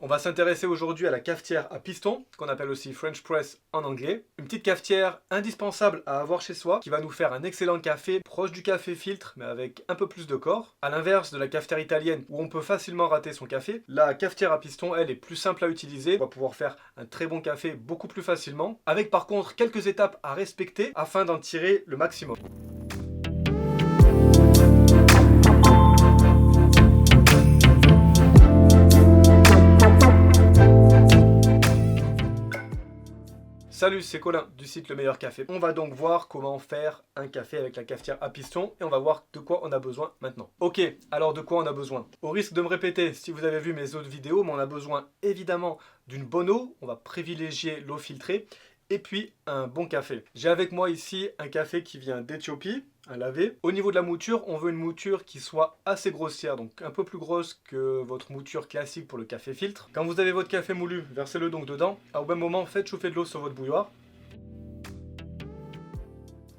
On va s'intéresser aujourd'hui à la cafetière à piston, qu'on appelle aussi French Press en anglais. Une petite cafetière indispensable à avoir chez soi, qui va nous faire un excellent café, proche du café filtre, mais avec un peu plus de corps. À l'inverse de la cafetière italienne, où on peut facilement rater son café, la cafetière à piston, elle, est plus simple à utiliser. On va pouvoir faire un très bon café beaucoup plus facilement, avec par contre quelques étapes à respecter afin d'en tirer le maximum. Salut, c'est Colin du site Le Meilleur Café. On va donc voir comment faire un café avec la cafetière à piston et on va voir de quoi on a besoin maintenant. Ok, alors de quoi on a besoin? Au risque de me répéter, si vous avez vu mes autres vidéos, mais on a besoin évidemment d'une bonne eau, on va privilégier l'eau filtrée, et puis un bon café. J'ai avec moi ici un café qui vient d'Éthiopie, un lavé. Au niveau de la mouture, on veut une mouture qui soit assez grossière, donc un peu plus grosse que votre mouture classique pour le café filtre. Quand vous avez votre café moulu, versez-le donc dedans. Au même moment, faites chauffer de l'eau sur votre bouilloire.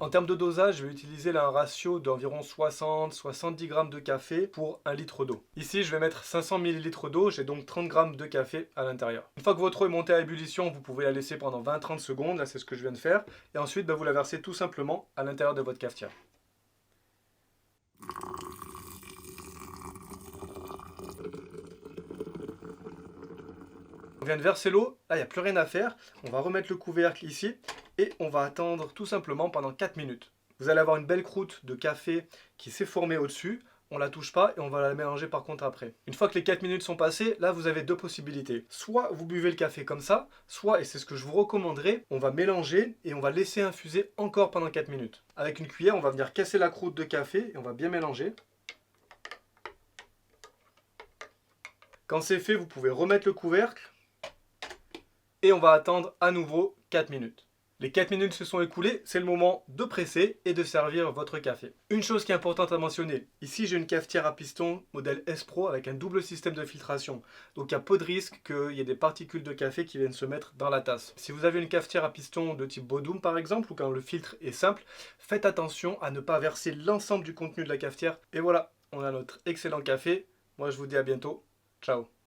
En termes de dosage, je vais utiliser là un ratio d'environ 60-70 grammes de café pour 1 litre d'eau. Ici, je vais mettre 500 ml d'eau, j'ai donc 30 grammes de café à l'intérieur. Une fois que votre eau est montée à ébullition, vous pouvez la laisser pendant 20-30 secondes, là c'est ce que je viens de faire. Et ensuite, vous la versez tout simplement à l'intérieur de votre cafetière. On vient de verser l'eau, là il n'y a plus rien à faire. On va remettre le couvercle ici et on va attendre tout simplement pendant 4 minutes. Vous allez avoir une belle croûte de café qui s'est formée au-dessus. On la touche pas et on va la mélanger par contre après. Une fois que les 4 minutes sont passées, là vous avez deux possibilités. Soit vous buvez le café comme ça, soit, et c'est ce que je vous recommanderais, on va mélanger et on va laisser infuser encore pendant 4 minutes. Avec une cuillère, on va venir casser la croûte de café et on va bien mélanger. Quand c'est fait, vous pouvez remettre le couvercle. Et on va attendre à nouveau 4 minutes. Les 4 minutes se sont écoulées, c'est le moment de presser et de servir votre café. Une chose qui est importante à mentionner, ici j'ai une cafetière à piston modèle S Pro avec un double système de filtration. Donc il y a peu de risque qu'il y ait des particules de café qui viennent se mettre dans la tasse. Si vous avez une cafetière à piston de type Bodum par exemple, ou quand le filtre est simple, faites attention à ne pas verser l'ensemble du contenu de la cafetière. Et voilà, on a notre excellent café. Moi je vous dis à bientôt. Ciao.